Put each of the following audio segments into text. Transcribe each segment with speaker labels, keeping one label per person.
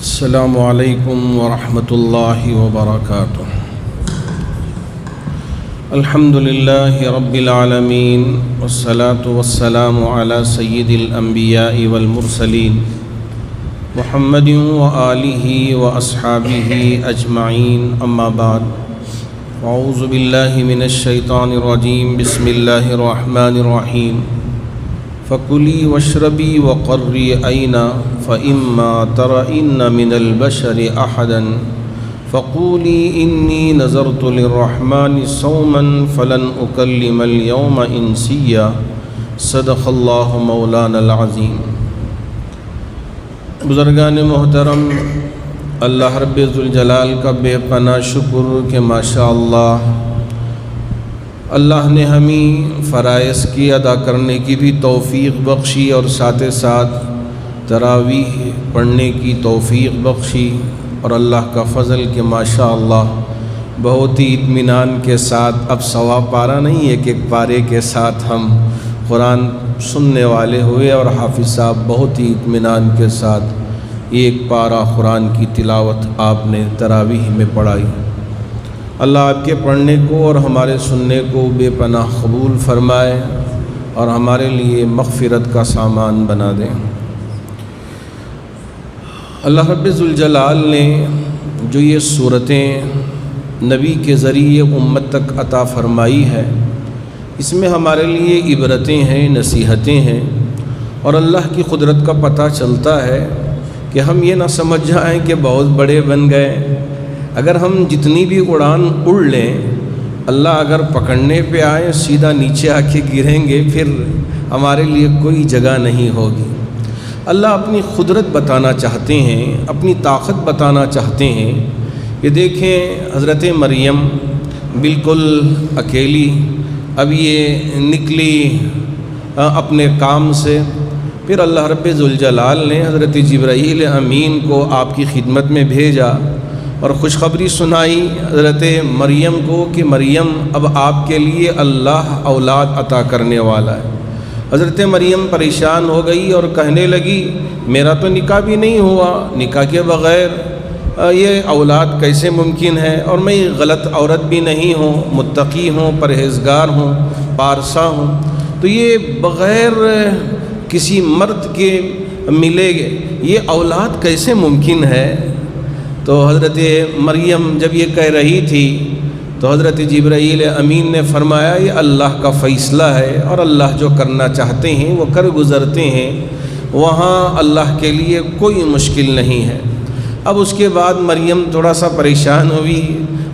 Speaker 1: السلام علیکم ورحمۃ اللہ وبرکاتہ۔ الحمد للہ رب العالمین والصلاة والسلام علی سید الانبیاء والمرسلین محمد وآلہ واصحابہ اجمعین، اما بعد، اعوذ باللہ من الشیطان الرجیم، بسم اللہ الرحمن الرحیم۔ فَكُلِي وَاشْرَبِي وَقَرِّي عَيْنًا فَإِمَّا تَرَئِنَّ مِنَ الْبَشَرِ أَحَدًا فَقُولِي إِنِّي نَذَرْتُ لِلرَّحْمَنِ صَوْمًا فَلَنْ أُكَلِّمَ الْيَوْمَ إِنْسِيًّا۔ صدق اللہ مولانا العظیم۔ بزرگان محترم، اللہ رب ذوالجلال کا بے پناہ شکر کہ ماشاءاللہ اللہ نے ہمیں فرائض کی ادا کرنے کی بھی توفیق بخشی اور ساتھ ساتھ تراویح پڑھنے کی توفیق بخشی، اور اللہ کا فضل کہ ماشاءاللہ بہت ہی اطمینان کے ساتھ، اب سوا پارہ نہیں، ایک پارے کے ساتھ ہم قرآن سننے والے ہوئے، اور حافظ صاحب بہت ہی اطمینان کے ساتھ ایک پارہ قرآن کی تلاوت آپ نے تراویح میں پڑھائی۔ اللہ آپ کے پڑھنے کو اور ہمارے سننے کو بے پناہ قبول فرمائے اور ہمارے لیے مغفرت کا سامان بنا دیں۔ اللہ رب ذوالجلال نے جو یہ صورتیں نبی کے ذریعے امت تک عطا فرمائی ہے، اس میں ہمارے لیے عبرتیں ہیں، نصیحتیں ہیں، اور اللہ کی قدرت کا پتہ چلتا ہے کہ ہم یہ نہ سمجھ جائیں کہ بہت بڑے بن گئے۔ اگر ہم جتنی بھی اڑان اڑ لیں، اللہ اگر پکڑنے پہ آئیں سیدھا نیچے آ کے گریں گے، پھر ہمارے لیے کوئی جگہ نہیں ہوگی۔ اللہ اپنی قدرت بتانا چاہتے ہیں، اپنی طاقت بتانا چاہتے ہیں۔ یہ دیکھیں حضرت مریم بالکل اکیلی اب یہ نکلی اپنے کام سے، پھر اللہ رب ذوالجلال نے حضرت جبرائیل امین کو آپ کی خدمت میں بھیجا اور خوشخبری سنائی حضرت مریم کو کہ مریم اب آپ کے لیے اللہ اولاد عطا کرنے والا ہے۔ حضرت مریم پریشان ہو گئی اور کہنے لگی میرا تو نکاح بھی نہیں ہوا، نکاح کے بغیر یہ اولاد کیسے ممکن ہے، اور میں غلط عورت بھی نہیں ہوں، متقی ہوں، پرہیزگار ہوں، پارسا ہوں، تو یہ بغیر کسی مرد کے ملے گے یہ اولاد کیسے ممکن ہے؟ تو حضرت مریم جب یہ کہہ رہی تھی تو حضرت جبرائیل امین نے فرمایا یہ اللہ کا فیصلہ ہے، اور اللہ جو کرنا چاہتے ہیں وہ کر گزرتے ہیں، وہاں اللہ کے لیے کوئی مشکل نہیں ہے۔ اب اس کے بعد مریم تھوڑا سا پریشان ہوئی،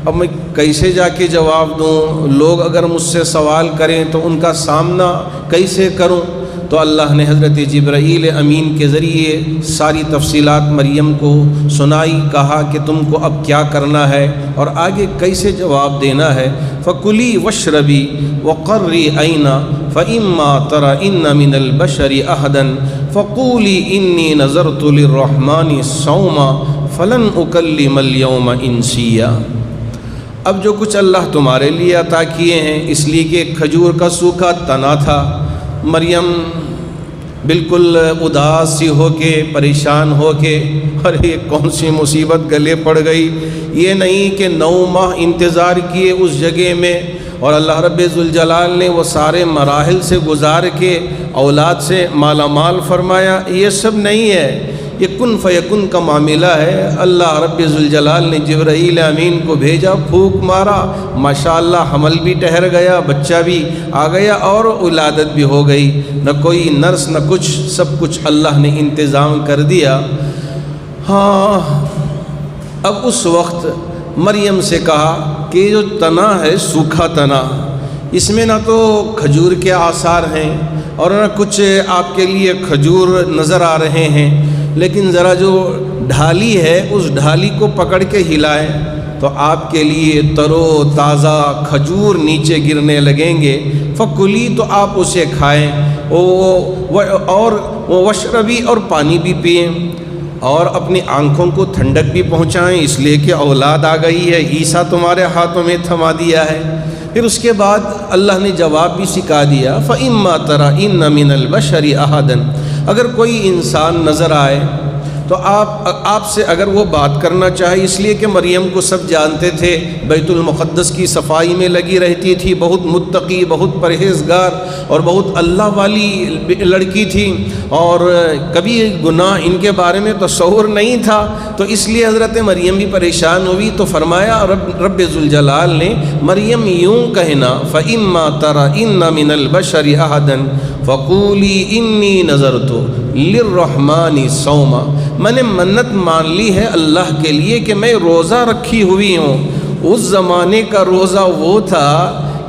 Speaker 1: اب میں کیسے جا کے جواب دوں، لوگ اگر مجھ سے سوال کریں تو ان کا سامنا کیسے کروں؟ تو اللہ نے حضرت جبرائیل امین کے ذریعے ساری تفصیلات مریم کو سنائی، کہا کہ تم کو اب کیا کرنا ہے اور آگے کیسے جواب دینا ہے۔ فَكُلِي وَاشْرَبِي وَقَرِّي عَيْنًا فَإِمَّا تَرَئِنَّ مِنَ الْبَشَرِ أَحَدًا فَقُولِي إِنِّي نَذَرْتُ لِلرَّحْمَنِ صَوْمًا فَلَنْ أُكَلِّمَ الْيَوْمَ إِنْسِيًّا۔ اب جو کچھ اللہ تمہارے لیے عطا کیے ہیں، اس لیے کہ کھجور کا سوکھا تنا تھا، مریم بالکل اداس سی ہو کے، پریشان ہو کے، ارے کون سی مصیبت گلے پڑ گئی، یہ نہیں کہ 9 ماہ انتظار کیے اس جگہ میں، اور اللہ رب ذوالجلال نے وہ سارے مراحل سے گزار کے اولاد سے مالا مال فرمایا، یہ سب نہیں ہے، یہ کن فیکن کا معاملہ ہے۔ اللہ رب ذوالجلال نے جبرائیل امین کو بھیجا، پھونک مارا، ماشاءاللہ حمل بھی ٹھہر گیا، بچہ بھی آ گیا اور ولادت بھی ہو گئی، نہ کوئی نرس نہ کچھ، سب کچھ اللہ نے انتظام کر دیا۔ ہاں اب اس وقت مریم سے کہا کہ جو تنا ہے سوکھا تنا، اس میں نہ تو کھجور کے آثار ہیں اور نہ کچھ آپ کے لیے کھجور نظر آ رہے ہیں، لیکن ذرا جو ڈھالی ہے اس ڈھالی کو پکڑ کے ہلائیں تو آپ کے لیے ترو تازہ کھجور نیچے گرنے لگیں گے۔ فکلی، تو آپ اسے کھائیں، اور وشربی، اور پانی بھی پئیں، اور اپنی آنکھوں کو ٹھنڈک بھی پہنچائیں، اس لیے کہ اولاد آ گئی ہے، عیسیٰ تمہارے ہاتھوں میں تھما دیا ہے۔ پھر اس کے بعد اللہ نے جواب بھی سکھا دیا، فَإِمَّا تَرَئِنَّ مِنَ الْبَشَرِ أَحَدًا، اگر کوئی انسان نظر آئے تو آپ سے اگر وہ بات کرنا چاہے، اس لیے کہ مریم کو سب جانتے تھے، بیت المقدس کی صفائی میں لگی رہتی تھی، بہت متقی، بہت پرہیزگار اور بہت اللہ والی لڑکی تھی، اور کبھی گناہ ان کے بارے میں تصور نہیں تھا، تو اس لیے حضرت مریم بھی پریشان ہوئی، تو فرمایا رب ذوالجلال نے مریم یوں کہنا فَإِمَّا تَرَئِنَّ مِنَ الْبَشَرِ أَحَدًا فَقُولِي إِنِّي نَذَرْتُ لِلرَّحْمَٰنِ صَوْمًا، میں نے منت مان لی ہے اللہ کے لیے کہ میں روزہ رکھی ہوئی ہوں۔ اس زمانے کا روزہ وہ تھا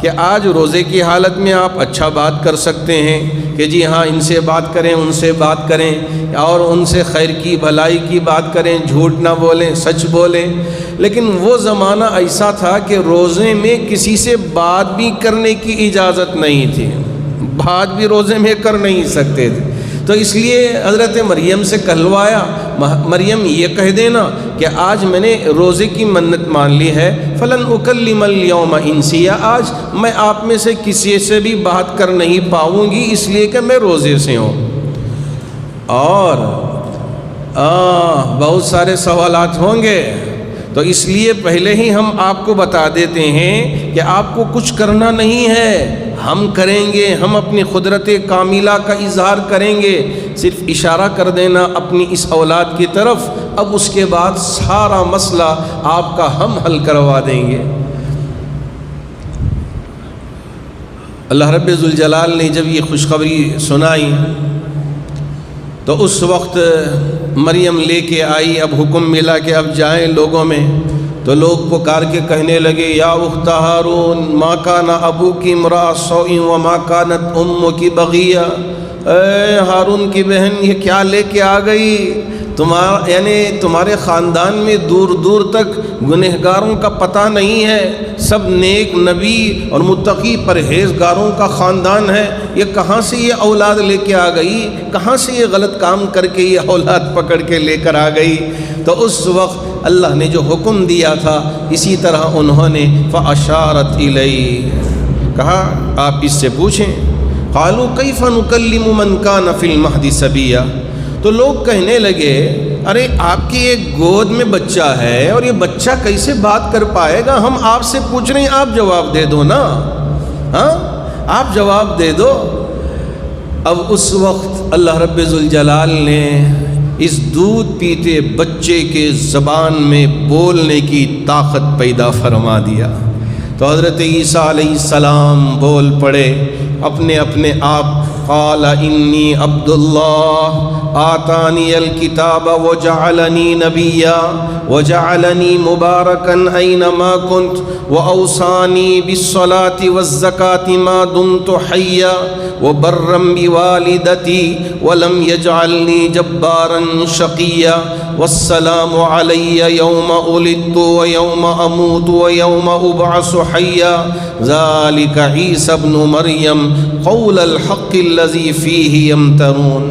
Speaker 1: کہ آج روزے کی حالت میں آپ اچھا بات کر سکتے ہیں کہ جی ہاں ان سے بات کریں، ان سے بات کریں، اور ان سے خیر کی بھلائی کی بات کریں، جھوٹ نہ بولیں، سچ بولیں، لیکن وہ زمانہ ایسا تھا کہ روزے میں کسی سے بات بھی کرنے کی اجازت نہیں تھی، بات بھی روزے میں کر نہیں سکتے تھے، تو اس لیے حضرت مریم سے کہلوایا مریم یہ کہہ دینا کہ آج میں نے روزے کی منت مان لی ہے، فلن اکلم اليوم انسیا، آج میں آپ میں سے کسی سے بھی بات کر نہیں پاؤں گی اس لیے کہ میں روزے سے ہوں۔ اور بہت سارے سوالات ہوں گے، تو اس لیے پہلے ہی ہم آپ کو بتا دیتے ہیں کہ آپ کو کچھ کرنا نہیں ہے، ہم کریں گے، ہم اپنی قدرت کاملہ کا اظہار کریں گے، صرف اشارہ کر دینا اپنی اس اولاد کی طرف، اب اس کے بعد سارا مسئلہ آپ کا ہم حل کروا دیں گے۔ اللہ رب ذوالجلال نے جب یہ خوشخبری سنائی تو اس وقت مریم لے کے آئی، اب حکم ملا کہ اب جائیں لوگوں میں، تو لوگ پکار کے کہنے لگے یا اخت ہارون ما کان ابوکی امرأ سوء وما کانت امکی بغیہ، اے ہارون کی بہن یہ کیا لے کے آ گئی، تمہارے خاندان میں دور دور تک گنہگاروں کا پتہ نہیں ہے، سب نیک نبی اور متقی پرہیزگاروں کا خاندان ہے، یہ کہاں سے یہ اولاد لے کے آ گئی، کہاں سے یہ غلط کام کر کے یہ اولاد پکڑ کے لے کر آ گئی۔ تو اس وقت اللہ نے جو حکم دیا تھا اسی طرح انہوں نے فَأَشَارَتْ إِلَيْهِ، کہا آپ اس سے پوچھیں، قَالُوا كَيْفَ نُكَلِّمُ مَنْ كَانَ فِي الْمَهْدِ صَبِيًّا، تو لوگ کہنے لگے ارے آپ کی ایک گود میں بچہ ہے اور یہ بچہ کیسے بات کر پائے گا، ہم آپ سے پوچھ رہے ہیں آپ جواب دے دو نا، ہاں آپ جواب دے دو۔ اب اس وقت اللہ رب ذوالجلال نے اس دودھ پیتے بچے کے زبان میں بولنے کی طاقت پیدا فرما دیا، تو حضرت عیسیٰ علیہ السلام بول پڑے اپنے آپ، قال انی عبد اللہ آتانی الکتاب وجعلنی نبیا وجعلنی مبارکا اینما کنت واوصانی بالصلاة والزکاة ما دمت حیا وبرا بوالدتی ولم یجعلنی جبارا شقیا والسلام علی یوم ولدت ویوم اموت ویوم ابعث حیا ذلک عیسی ابن مریم قول الحق الذی فیہ یمترون۔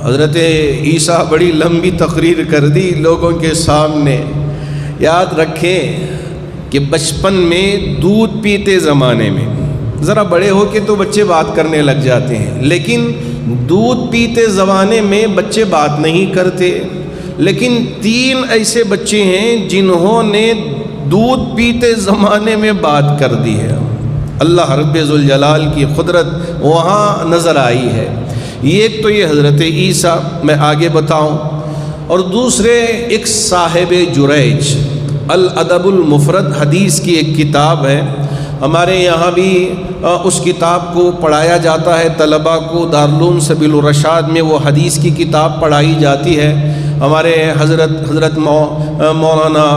Speaker 1: حضرت عیسیٰ بڑی لمبی تقریر کر دی لوگوں کے سامنے۔ یاد رکھیں کہ بچپن میں دودھ پیتے زمانے میں، ذرا بڑے ہو کے تو بچے بات کرنے لگ جاتے ہیں، لیکن دودھ پیتے زمانے میں بچے بات نہیں کرتے، لیکن 3 ایسے بچے ہیں جنہوں نے دودھ پیتے زمانے میں بات کر دی ہے۔ اللہ رب ذوالجلال کی قدرت وہاں نظر آئی ہے۔ ایک تو یہ حضرت عیسیٰ، میں آگے بتاؤں، اور دوسرے ایک صاحب جریج، الادب المفرد حدیث کی ایک کتاب ہے، ہمارے یہاں بھی اس کتاب کو پڑھایا جاتا ہے، طلباء کو دارالعلوم سبیل الرشاد میں وہ حدیث کی کتاب پڑھائی جاتی ہے۔ ہمارے حضرت مولانا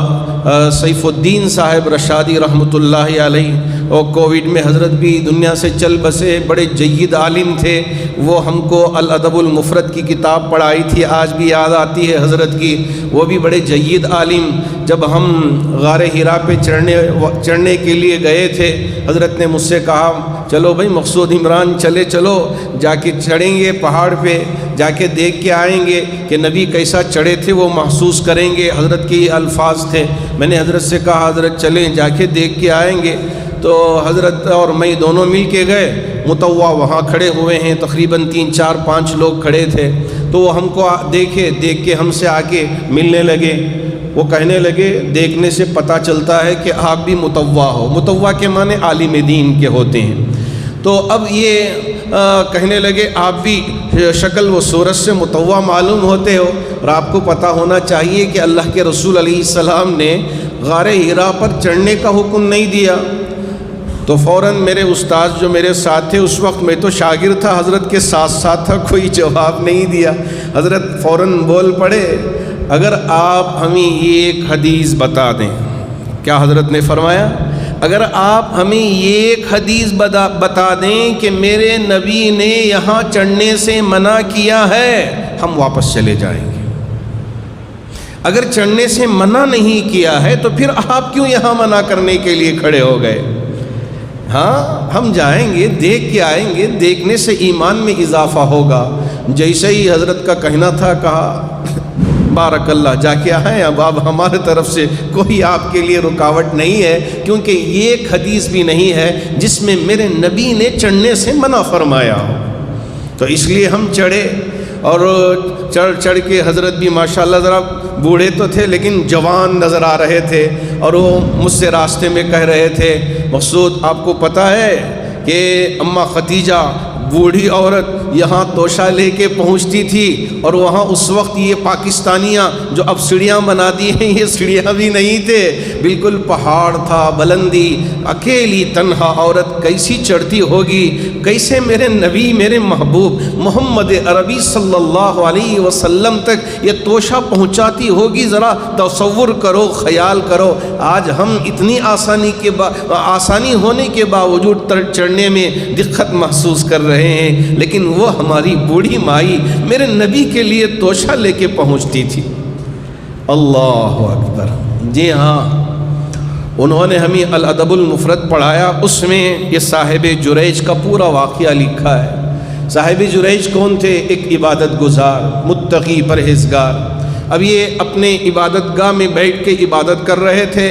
Speaker 1: سیف الدین صاحب رشادی رحمۃ اللہ علیہ، اور کووڈ میں حضرت بھی دنیا سے چل بسے، بڑے جید عالم تھے، وہ ہم کو الادب المفرد کی کتاب پڑھائی تھی، آج بھی یاد آتی ہے حضرت کی، وہ بھی بڑے جید عالم۔ جب ہم غار حرا پہ چڑھنے کے لیے گئے تھے، حضرت نے مجھ سے کہا چلو بھائی مقصود عمران چلو جا کے چڑھیں گے پہاڑ پہ، جا کے دیکھ کے آئیں گے کہ نبی کیسا چڑھے تھے، وہ محسوس کریں گے۔ حضرت کے یہ الفاظ تھے، میں نے حضرت سے کہا حضرت چلیں جا کے دیکھ کے آئیں گے، تو حضرت اور میں دونوں مل کے گئے۔ متوا وہاں کھڑے ہوئے ہیں، تقریباً 3 4 5 لوگ کھڑے تھے، تو وہ ہم کو دیکھ کے ہم سے آ کے ملنے لگے۔ وہ کہنے لگے دیکھنے سے پتہ چلتا ہے کہ آپ بھی متوا ہو۔ متوا کے معنی عالم دین کے ہوتے ہیں۔ تو اب یہ کہنے لگے آپ بھی شکل و صورت سے متوا معلوم ہوتے ہو، اور آپ کو پتہ ہونا چاہیے کہ اللہ کے رسول علیہ السلام نے غار حرا پر چڑھنے کا حکم نہیں دیا۔ تو فوراً میرے استاد جو میرے ساتھ تھے، اس وقت میں تو شاگرد تھا، حضرت کے ساتھ ساتھ تھا، کوئی جواب نہیں دیا۔ حضرت فوراً بول پڑے اگر آپ ہمیں یہ ایک حدیث بتا دیں۔ کیا حضرت نے فرمایا؟ اگر آپ ہمیں یہ ایک حدیث بتا دیں کہ میرے نبی نے یہاں چڑھنے سے منع کیا ہے، ہم واپس چلے جائیں گے۔ اگر چڑھنے سے منع نہیں کیا ہے تو پھر آپ کیوں یہاں منع کرنے کے لیے کھڑے ہو گئے؟ ہاں ہم جائیں گے، دیکھ کے آئیں گے، دیکھنے سے ایمان میں اضافہ ہوگا۔ جیسے ہی حضرت کا کہنا تھا، کہا بارک اللہ، جا کے آئیں۔ اب ہمارے طرف سے کوئی آپ کے لیے رکاوٹ نہیں ہے، کیونکہ یہ ایک حدیث بھی نہیں ہے جس میں میرے نبی نے چڑھنے سے منع فرمایا ہو۔ تو اس لیے ہم چڑھے، اور چڑھ کے حضرت بھی ماشاءاللہ ذرا بوڑھے تو تھے لیکن جوان نظر آ رہے تھے، اور وہ مجھ سے راستے میں کہہ رہے تھے مقصود آپ کو پتہ ہے کہ اماں ختیجہ بوڑھی عورت یہاں توشہ لے کے پہنچتی تھی، اور وہاں اس وقت یہ پاکستانیاں جو اب سیڑھیاں بنا دی ہیں، یہ سیڑھیاں بھی نہیں تھے، بالکل پہاڑ تھا، بلندی، اکیلی تنہا عورت کیسی چڑھتی ہوگی، کیسے میرے نبی میرے محبوب محمد عربی صلی اللہ علیہ وسلم تک یہ توشہ پہنچاتی ہوگی، ذرا تصور کرو، خیال کرو۔ آج ہم اتنی آسانی ہونے کے باوجود چڑھنے میں دقت محسوس کر رہے ہیں، لیکن وہ ہماری بوڑھی مائی میرے نبی کے لیے توشہ لے کے پہنچتی تھی۔ اللہ اکبر۔ جی ہاں، انہوں نے ہمیں الادب المفرد پڑھایا، اس میں یہ صاحب جریج کا پورا واقعہ لکھا ہے۔ صاحب جریج کون تھے؟ ایک عبادت گزار، متقی، پرہیزگار۔ اب یہ اپنے عبادت گاہ میں بیٹھ کے عبادت کر رہے تھے،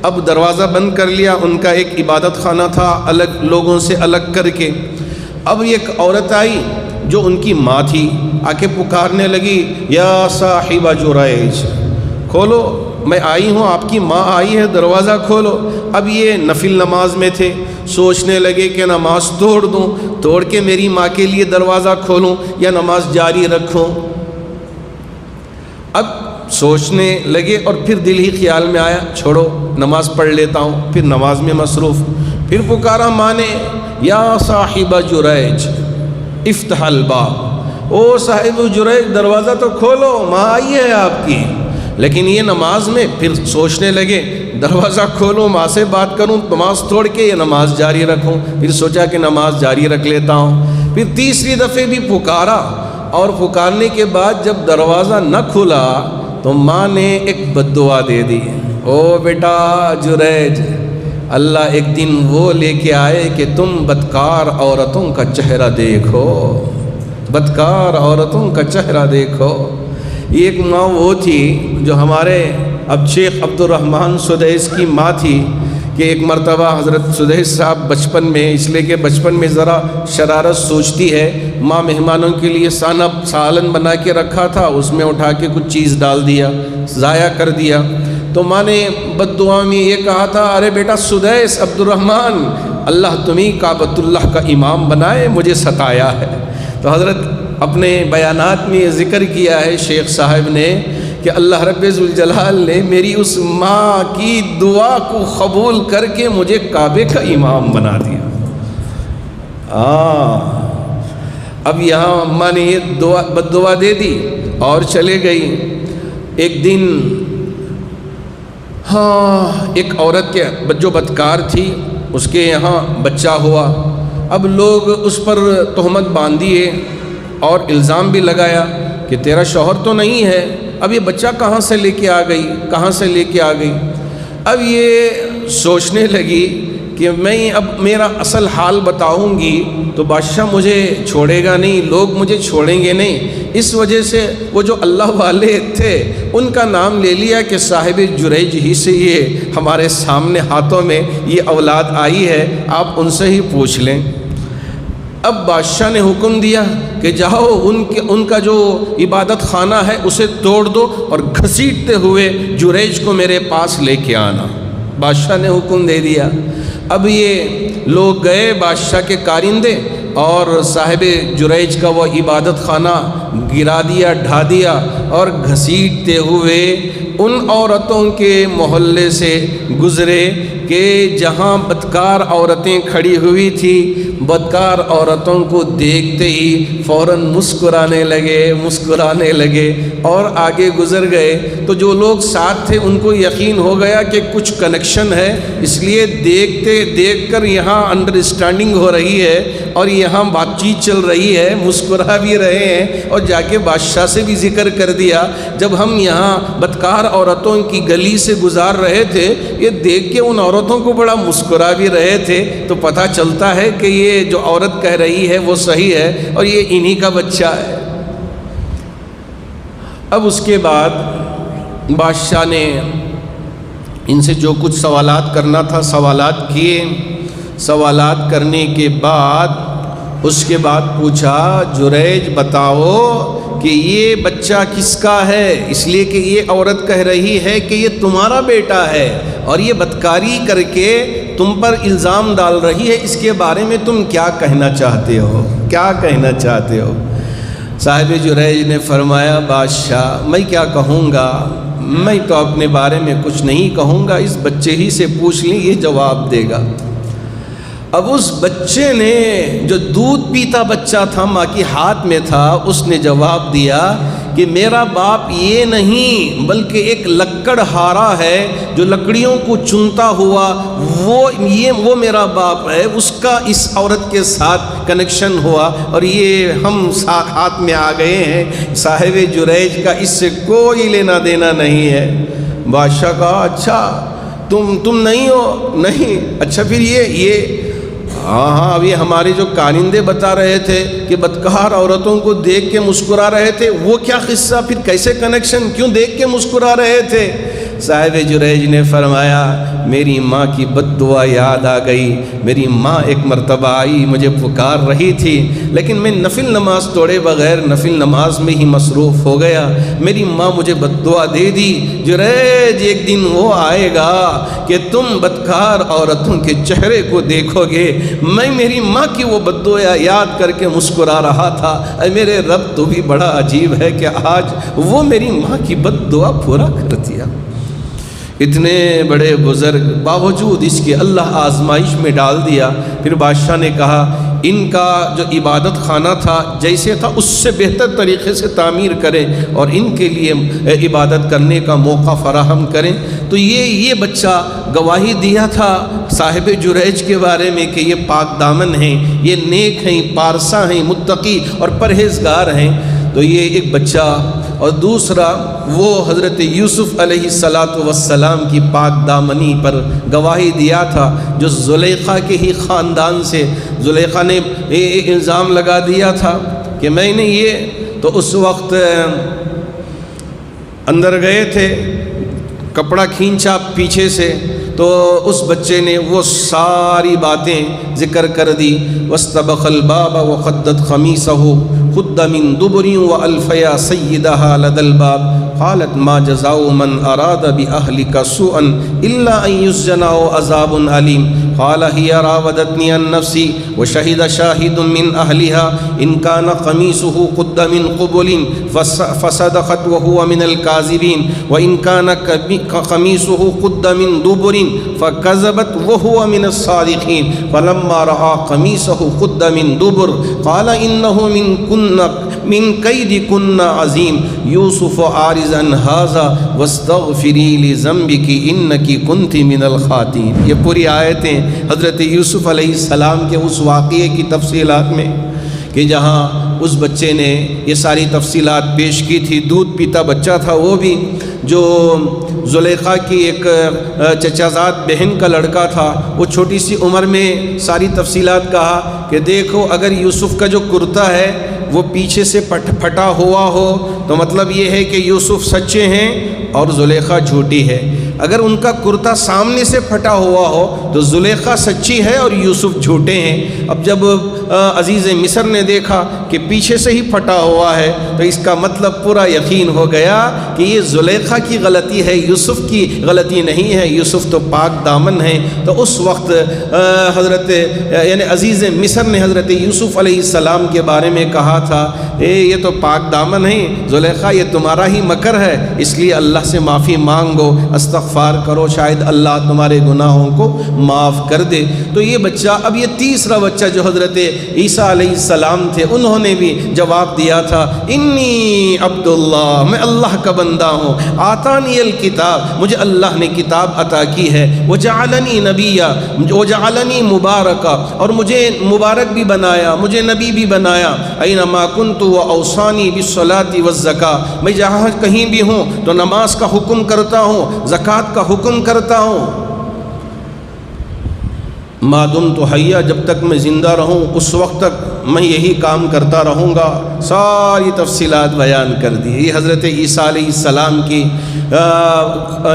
Speaker 1: اب دروازہ بند کر لیا، ان کا ایک عبادت خانہ تھا الگ لوگوں سے الگ کر کے۔ اب ایک عورت آئی جو ان کی ماں تھی، آ کے پکارنے لگی یا صاحب جریج، کھولو، میں آئی ہوں، آپ کی ماں آئی ہے، دروازہ کھولو۔ اب یہ نفل نماز میں تھے، سوچنے لگے کہ نماز توڑ دوں، توڑ کے میری ماں کے لیے دروازہ کھولوں یا نماز جاری رکھوں۔ اب سوچنے لگے، اور پھر دل ہی خیال میں آیا چھوڑو نماز پڑھ لیتا ہوں، پھر نماز میں مصروف۔ پھر پکارا ماں نے یا صاحب جریج افتح الباب، او صاحب جریج دروازہ تو کھولو، ماں آئی ہے آپ کی۔ لیکن یہ نماز میں پھر سوچنے لگے دروازہ کھولوں، ماں سے بات کروں، نماز توڑ کے یہ نماز جاری رکھوں۔ پھر سوچا کہ نماز جاری رکھ لیتا ہوں۔ پھر تیسری دفعہ بھی پکارا، اور پکارنے کے بعد جب دروازہ نہ کھلا تو ماں نے ایک بد دعا دے دی، او بیٹا جریج، اللہ ایک دن وہ لے کے آئے کہ تم بدکار عورتوں کا چہرہ دیکھو، بدکار عورتوں کا چہرہ دیکھو۔ ایک ماں وہ تھی جو ہمارے اب شیخ عبد الرحمن سدیس کی ماں تھی، کہ ایک مرتبہ حضرت سدیس صاحب بچپن میں، اس لیے کہ بچپن میں ذرا شرارت سوچتی ہے، ماں مہمانوں کے لیے سالن بنا کے رکھا تھا، اس میں اٹھا کے کچھ چیز ڈال دیا، ضائع کر دیا۔ تو ماں نے بد دعا میں یہ کہا تھا ارے بیٹا سدیس عبد الرحمن، اللہ تمہیں کعبۃ اللہ کا امام بنائے، مجھے ستایا ہے۔ تو حضرت اپنے بیانات میں یہ ذکر کیا ہے شیخ صاحب نے کہ اللہ رب ذوالجلال نے میری اس ماں کی دعا کو قبول کر کے مجھے کعبے کا امام بنا دیا۔ اب یہاں اماں نے یہ بد دعا دے دی اور چلے گئی۔ ایک دن ایک عورت کے جو بدکار تھی اس کے یہاں بچہ ہوا۔ اب لوگ اس پر تہمت باندھیے اور الزام بھی لگایا کہ تیرا شوہر تو نہیں ہے، اب یہ بچہ کہاں سے لے کے آ گئی، کہاں سے لے کے آ گئی۔ اب یہ سوچنے لگی کہ میں اب میرا اصل حال بتاؤں گی تو بادشاہ مجھے چھوڑے گا نہیں، لوگ مجھے چھوڑیں گے نہیں۔ اس وجہ سے وہ جو اللہ والے تھے ان کا نام لے لیا کہ صاحب جریج ہی سے یہ ہمارے سامنے ہاتھوں میں یہ اولاد آئی ہے، آپ ان سے ہی پوچھ لیں۔ اب بادشاہ نے حکم دیا کہ جاؤ ان کا جو عبادت خانہ ہے اسے توڑ دو اور گھسیٹتے ہوئے جریج کو میرے پاس لے کے آنا۔ بادشاہ نے حکم دے دیا۔ اب یہ لوگ گئے، بادشاہ کے کارندے، اور صاحب جریج کا وہ عبادت خانہ گرا دیا، ڈھا دیا، اور گھسیٹتے ہوئے ان عورتوں کے محلے سے گزرے کہ جہاں بدکار عورتیں کھڑی ہوئی تھی، بدکار عورتوں کو دیکھتے ہی فوراً مسکرانے لگے اور آگے گزر گئے۔ تو جو لوگ ساتھ تھے ان کو یقین ہو گیا کہ کچھ کنیکشن ہے، اس لیے دیکھ کر یہاں انڈرسٹینڈنگ ہو رہی ہے اور یہاں بات چیت چل رہی ہے، مسکرا بھی رہے ہیں، اور جا کے بادشاہ سے بھی ذکر کر دیا جب ہم یہاں بدکار عورتوں کی گلی سے گزار رہے تھے، یہ دیکھ کے ان عورتوں کو بڑا مسکرا بھی رہے تھے، تو پتہ چلتا ہے کہ یہ جو عورت کہہ رہی ہے وہ صحیح ہے اور یہ انہی کا بچہ ہے۔ اب اس کے بعد بادشاہ نے ان سے جو کچھ سوالات کرنا تھا سوالات کیے۔ سوالات کرنے کے بعد اس کے بعد پوچھا، جریج بتاؤ کہ یہ بچہ کس کا ہے؟ اس لیے کہ یہ عورت کہہ رہی ہے کہ یہ تمہارا بیٹا ہے اور یہ بدکاری کر کے تم پر الزام ڈال رہی ہے، اس کے بارے میں تم کیا کہنا چاہتے ہو؟ صاحب جریج نے فرمایا، بادشاہ میں کیا کہوں گا، میں تو اپنے بارے میں کچھ نہیں کہوں گا، اس بچے ہی سے پوچھ لیں، یہ جواب دے گا۔ اب اس بچے نے، جو دودھ پیتا بچہ تھا، ماں کی ہاتھ میں تھا، اس نے جواب دیا کہ میرا باپ یہ نہیں بلکہ ایک لکڑ ہارا ہے جو لکڑیوں کو چنتا ہوا، وہ میرا باپ ہے، اس کا اس عورت کے ساتھ کنیکشن ہوا اور یہ ہم ہاتھ میں آ گئے ہیں، صاحب جریج کا اس سے کوئی لینا دینا نہیں ہے۔ بادشاہ کہا، اچھا تم نہیں ہو؟ نہیں۔ اچھا پھر یہ ہاں اب یہ ہمارے جو کارندے بتا رہے تھے کہ بدکار عورتوں کو دیکھ کے مسکرا رہے تھے، وہ کیا قصہ، پھر کیسے کنیکشن، کیوں دیکھ کے مسکرا رہے تھے؟ صاحب جریج نے فرمایا، میری ماں کی بد دعا یاد آ گئی۔ میری ماں ایک مرتبہ آئی، مجھے پکار رہی تھی، لیکن میں نفل نماز توڑے بغیر نفل نماز میں ہی مصروف ہو گیا۔ میری ماں مجھے بد دعا دے دی، جریج ایک دن وہ آئے گا کہ تم بدکار عورتوں کے چہرے کو دیکھو گے۔ میں میری ماں کی وہ بد دعا یاد کر کے مسکرا رہا تھا۔ اے میرے رب، تو بھی بڑا عجیب ہے کہ آج وہ میری ماں کی بد دعا پورا کر دیا۔ اتنے بڑے بزرگ، باوجود اس کے اللہ آزمائش میں ڈال دیا۔ پھر بادشاہ نے کہا، ان کا جو عبادت خانہ تھا جیسے تھا اس سے بہتر طریقے سے تعمیر کریں اور ان کے لیے عبادت کرنے کا موقع فراہم کریں۔ تو یہ بچہ گواہی دیا تھا صاحب جریج کے بارے میں کہ یہ پاک دامن ہیں، یہ نیک ہیں، پارسا ہیں، متقی اور پرہیزگار ہیں۔ تو یہ ایک بچہ، اور دوسرا وہ حضرت یوسف علیہ السلام کی پاک دامنی پر گواہی دیا تھا، جو زلیخا کے ہی خاندان سے زلیخا نے الزام لگا دیا تھا کہ میں نے یہ، تو اس وقت اندر گئے تھے، کپڑا کھینچا پیچھے سے، تو اس بچے نے وہ ساری باتیں ذکر کر دی۔ واستبق الباب وقدت قمیصه قد من دبر والفیا سیدها لدى الباب قالت ما جزاء من اراد باهلك سوءا الا ان يسجن او عذاب اليم قال هي راودتني عن نفسي وشهد شاهد من اهلها ان كان قميصه قد من قبل فصدقت وهو من الكاذبين وان كان قميصه قد من دبر فكذبت وهو من الصادقين فلما راى قميصه قد من دبر قال انه من كيدكن عظيم يوسف عارض عن هذا واستغفري لذنبك انك كنت من الخاطئين۔ یہ پوری آیتیں حضرت یوسف علیہ السلام کے اس واقعے کی تفصیلات میں، کہ جہاں اس بچے نے یہ ساری تفصیلات پیش کی تھی۔ دودھ پیتا بچہ تھا وہ بھی، جو زلیخا کی ایک چچا زاد بہن کا لڑکا تھا، وہ چھوٹی سی عمر میں ساری تفصیلات کہا کہ دیکھو اگر یوسف کا جو کرتا ہے وہ پیچھے سے پھٹا ہوا ہو تو مطلب یہ ہے کہ یوسف سچے ہیں اور زلیخا جھوٹی ہے۔ اگر ان کا کرتا سامنے سے پھٹا ہوا ہو تو زلیخا سچی ہے اور یوسف جھوٹے ہیں۔ اب جب عزیز مصر نے دیکھا کہ پیچھے سے ہی پھٹا ہوا ہے تو اس کا مطلب پورا یقین ہو گیا کہ یہ زلیخا کی غلطی ہے، یوسف کی غلطی نہیں ہے، یوسف تو پاک دامن ہے۔ تو اس وقت حضرت یعنی عزیز مصر نے حضرت یوسف علیہ السلام کے بارے میں کہا تھا یہ تو پاک دامن ہے، زلیخا یہ تمہارا ہی مکر ہے، اس لیے اللہ سے معافی مانگو، استغفار کرو، شاید اللہ تمہارے گناہوں کو معاف کر دے۔ تو یہ بچہ، اب یہ تیسرا بچہ جو حضرت عیسیٰ علیہ السلام تھے، انہوں نے بھی جواب دیا تھا انی عبداللہ، میں اللہ کا بندہ ہوں، آتانی الکتاب، مجھے اللہ نے کتاب عطا کی ہے، وجعلنی نبیا، وجعلنی مبارکا، اور مجھے مبارک بھی بنایا، مجھے نبی بھی بنایا، اینما کنت واوصانی بالصلاۃ والزکاۃ، میں جہاں کہیں بھی ہوں تو نماز کا حکم کرتا ہوں، زکوٰۃ کا حکم کرتا ہوں، ما دمت حیا، جب تک میں زندہ رہوں اس وقت تک میں یہی کام کرتا رہوں گا۔ ساری تفصیلات بیان کر دی۔ یہ حضرت عیسیٰ علیہ السلام کی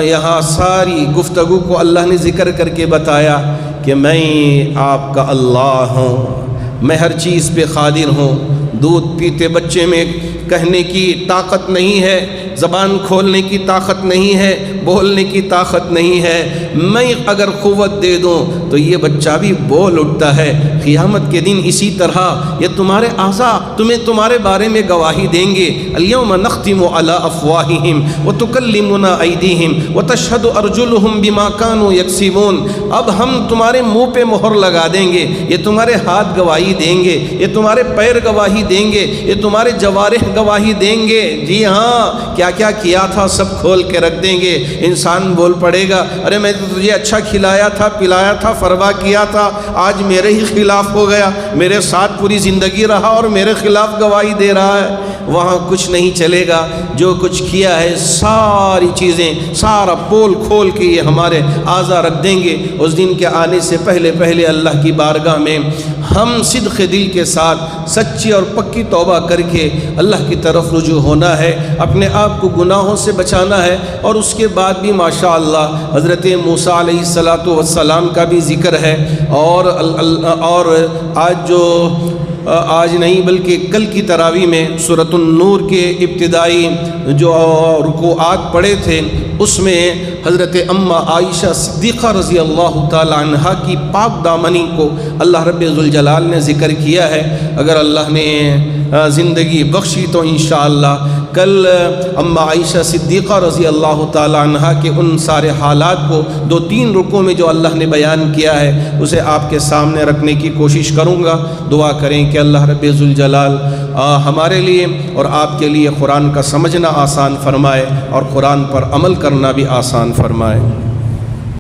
Speaker 1: یہاں ساری گفتگو کو اللہ نے ذکر کر کے بتایا کہ میں آپ کا اللہ ہوں، میں ہر چیز پہ قادر ہوں، دودھ پیتے بچے میں کہنے کی طاقت نہیں ہے، زبان کھولنے کی طاقت نہیں ہے، بولنے کی طاقت نہیں ہے، میں اگر قوت دے دوں تو یہ بچہ بھی بول اٹھتا ہے۔ قیامت کے دن اسی طرح یہ تمہارے اعضاء تمہارے بارے میں گواہی دیں گے، الیوم نختم علی افواہہم وتکلمنا ایدیہم وتشہد ارجلہم بما کانوا یکسبون، اب ہم تمہارے منہ پہ مہر لگا دیں گے، یہ تمہارے ہاتھ گواہی دیں گے، یہ تمہارے پیر گواہی دیں گے، یہ تمہارے جوارح گواہی دیں گے، جی ہاں کیا کیا کیا تھا سب کھول کے رکھ دیں گے۔ انسان بول پڑے گا ارے میں تو تجھے اچھا کھلایا تھا، پلایا تھا، فروا کیا تھا، آج میرے ہی خلاف ہو گیا، میرے ساتھ پوری زندگی رہا اور میرے خلاف گواہی دے رہا ہے۔ وہاں کچھ نہیں چلے گا، جو کچھ کیا ہے ساری چیزیں، سارا پول کھول کے یہ ہمارے اعضاء رکھ دیں گے۔ اس دن کے آنے سے پہلے پہلے اللہ کی بارگاہ میں ہم صدق دل کے ساتھ سچی اور پکی توبہ کر کے اللہ کی طرف رجوع ہونا ہے، اپنے آپ کو گناہوں سے بچانا ہے۔ اور اس کے بعد بھی ماشاءاللہ حضرت موسیٰ علیہ السلام کا بھی ذکر ہے، اور آج نہیں بلکہ کل کی تراویح میں سورۃ النور کے ابتدائی جو رکوعات پڑھے تھے اس میں حضرت اماں عائشہ صدیقہ رضی اللہ تعالی عنہا کی پاک دامنی کو اللہ رب ذوالجلال نے ذکر کیا ہے۔ اگر اللہ نے زندگی بخشی تو انشاءاللہ کل اماں عائشہ صدیقہ رضی اللہ تعالی عنہا کے ان سارے حالات کو 2-3 رکوع میں جو اللہ نے بیان کیا ہے اسے آپ کے سامنے رکھنے کی کوشش کروں گا۔ دعا کریں کہ اللہ رب ذوالجلال ہمارے لیے اور آپ کے لیے قرآن کا سمجھنا آسان فرمائے اور قرآن پر عمل کرنا بھی آسان فرمائے۔